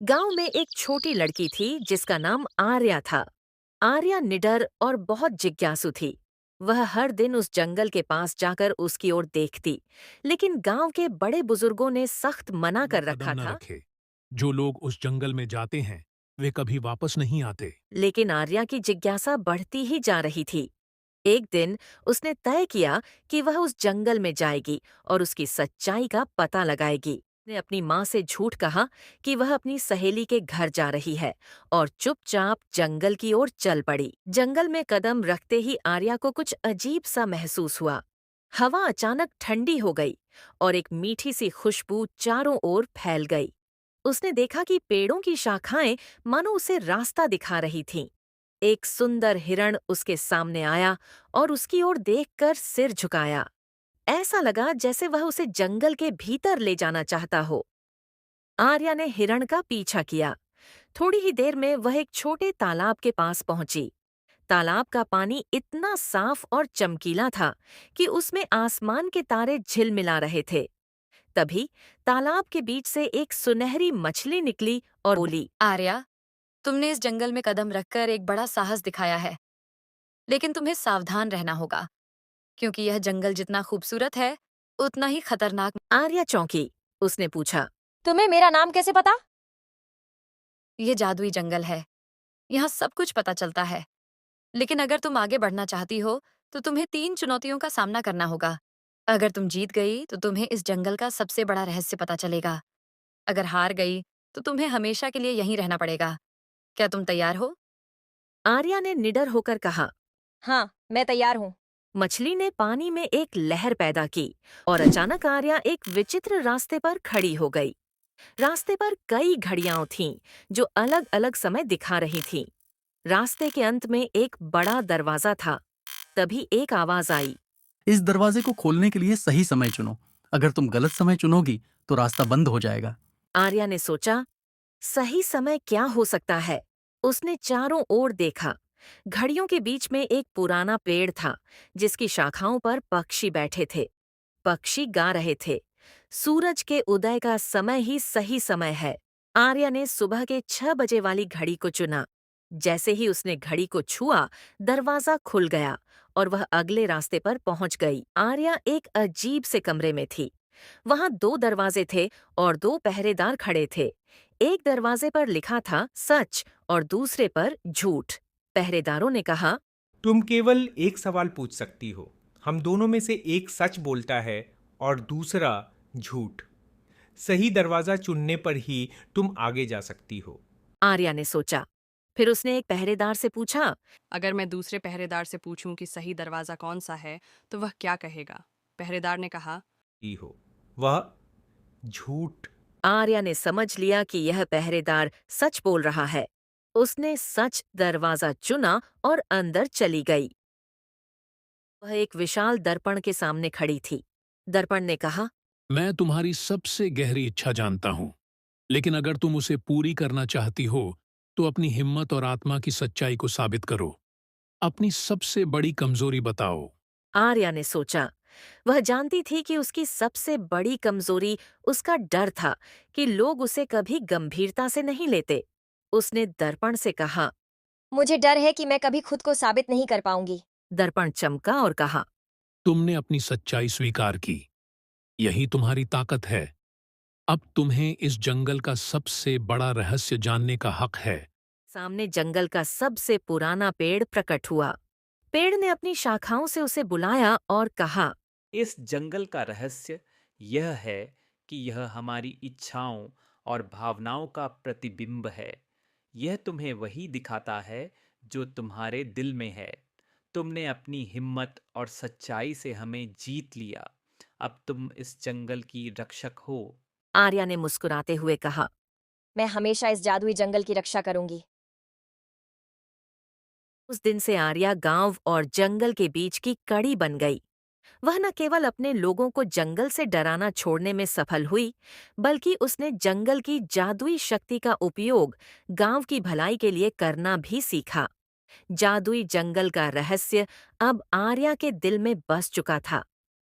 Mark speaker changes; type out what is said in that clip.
Speaker 1: गांव में एक छोटी लड़की थी जिसका नाम आर्या था। आर्या निडर और बहुत जिज्ञासु थी। वह हर दिन उस जंगल के पास जाकर उसकी ओर देखती, लेकिन गांव के बड़े बुजुर्गों ने सख्त मना
Speaker 2: में
Speaker 1: कर
Speaker 2: कदम
Speaker 1: रखा
Speaker 2: न
Speaker 1: था।
Speaker 2: रखे। जो लोग उस जंगल में जाते हैं वे कभी वापस नहीं आते।
Speaker 1: लेकिन आर्या की जिज्ञासा बढ़ती ही जा रही थी। एक दिन उसने तय किया कि वह उस जंगल में जाएगी और उसकी सच्चाई का पता लगाएगी। उसने अपनी माँ से झूठ कहा कि वह अपनी सहेली के घर जा रही है और चुपचाप जंगल की ओर चल पड़ी। जंगल में कदम रखते ही आर्या को कुछ अजीब सा महसूस हुआ। हवा अचानक ठंडी हो गई और एक मीठी सी खुशबू चारों ओर फैल गई। उसने देखा कि पेड़ों की शाखाएं मानो उसे रास्ता दिखा रही थीं। एक सुंदर हिरण उसके सामने आया और उसकी ओर देखकर सिर झुकाया। ऐसा लगा जैसे वह उसे जंगल के भीतर ले जाना चाहता हो। आर्या ने हिरण का पीछा किया। थोड़ी ही देर में वह एक छोटे तालाब के पास पहुंची। तालाब का पानी इतना साफ और चमकीला था कि उसमें आसमान के तारे झिलमिला रहे थे। तभी तालाब के बीच से एक सुनहरी मछली निकली और बोली,
Speaker 3: आर्या, तुमने इस जंगल में कदम रखकर एक बड़ा साहस दिखाया है, लेकिन तुम्हें सावधान रहना होगा, क्योंकि यह जंगल जितना खूबसूरत है, उतना ही खतरनाक।
Speaker 1: आर्या चौंकी। उसने पूछा,
Speaker 3: तुम्हें मेरा नाम कैसे पता? ये जादुई जंगल है, यहाँ सब कुछ पता चलता है। लेकिन अगर तुम आगे बढ़ना चाहती हो, तो तुम्हें 3 चुनौतियों का सामना करना होगा। अगर तुम जीत गई, तो तुम्हें इस जंगल का सबसे बड़ा रहस्य पता चलेगा। अगर हार गई, तो तुम्हें हमेशा के लिए यहीं रहना पड़ेगा। क्या तुम तैयार हो?
Speaker 1: आर्या ने निडर होकर कहा।
Speaker 3: हाँ, मैं तैयार हूँ।
Speaker 1: मछली ने पानी में एक लहर पैदा की और अचानक आर्या एक विचित्र रास्ते पर खड़ी हो गई। रास्ते पर कई घड़ियां थीं जो अलग अलग समय दिखा रही थीं। रास्ते के अंत में एक बड़ा दरवाजा था। तभी एक आवाज आई।
Speaker 4: इस दरवाजे को खोलने के लिए सही समय चुनो। अगर तुम गलत समय चुनोगी तो रास्ता बंद हो जाएगा।
Speaker 1: आर्या ने सोचा, सही समय क्या हो सकता है। उसने चारों ओर देखा। घड़ियों के बीच में एक पुराना पेड़ था जिसकी शाखाओं पर पक्षी बैठे थे। पक्षी गा रहे थे, सूरज के उदय का समय ही सही समय है। आर्या ने सुबह के 6 बजे वाली घड़ी को चुना। जैसे ही उसने घड़ी को छुआ, दरवाजा खुल गया और वह अगले रास्ते पर पहुंच गई। आर्या एक अजीब से कमरे में थी। वहां 2 दरवाजे थे और 2 पहरेदार खड़े थे। एक दरवाजे पर लिखा था सच और दूसरे पर झूठ। पहरेदारों ने कहा,
Speaker 5: तुम केवल एक सवाल पूछ सकती हो। हम दोनों में से एक सच बोलता है और दूसरा झूठ। सही दरवाजा चुनने पर ही तुम आगे जा सकती हो।
Speaker 1: आर्या ने सोचा। फिर उसने एक पहरेदार से पूछा,
Speaker 6: अगर मैं दूसरे पहरेदार से पूछूं कि सही दरवाजा कौन सा है, तो वह क्या कहेगा? पहरेदार ने कहा,
Speaker 5: ही हो वह झूठ।
Speaker 1: आर्या ने समझ लिया कि यह पहरेदार सच बोल रहा है। उसने सच दरवाजा चुना और अंदर चली गई। वह एक विशाल दर्पण के सामने खड़ी थी। दर्पण ने कहा,
Speaker 2: मैं तुम्हारी सबसे गहरी इच्छा जानता हूँ, लेकिन अगर तुम उसे पूरी करना चाहती हो तो अपनी हिम्मत और आत्मा की सच्चाई को साबित करो। अपनी सबसे बड़ी कमजोरी बताओ।
Speaker 1: आर्या ने सोचा। वह जानती थी कि उसकी सबसे बड़ी कमजोरी उसका डर था कि लोग उसे कभी गंभीरता से नहीं लेते। उसने दर्पण से कहा।
Speaker 3: मुझे डर है कि मैं कभी खुद को साबित नहीं कर पाऊंगी।
Speaker 1: दर्पण चमका और कहा,
Speaker 2: तुमने अपनी सच्चाई स्वीकार की, यही तुम्हारी ताकत है। अब तुम्हें इस जंगल का सबसे बड़ा रहस्य जानने का हक है।
Speaker 1: सामने जंगल का सबसे पुराना पेड़ प्रकट हुआ। पेड़ ने अपनी शाखाओं से उसे बुलाया और कहा,
Speaker 7: इस जंगल का रहस्य यह है कि यह हमारी इच्छाओं और भावनाओं का प्रतिबिंब है। यह तुम्हें वही दिखाता है जो तुम्हारे दिल में है। तुमने अपनी हिम्मत और सच्चाई से हमें जीत लिया। अब तुम इस जंगल की रक्षक हो।
Speaker 1: आर्या ने मुस्कुराते हुए कहा।
Speaker 3: मैं हमेशा इस जादुई जंगल की रक्षा करूंगी।
Speaker 1: उस दिन से आर्या गांव और जंगल के बीच की कड़ी बन गई। वह न केवल अपने लोगों को जंगल से डराना छोड़ने में सफल हुई, बल्कि उसने जंगल की जादुई शक्ति का उपयोग गांव की भलाई के लिए करना भी सीखा। जादुई जंगल का रहस्य अब आर्या के दिल में बस चुका था।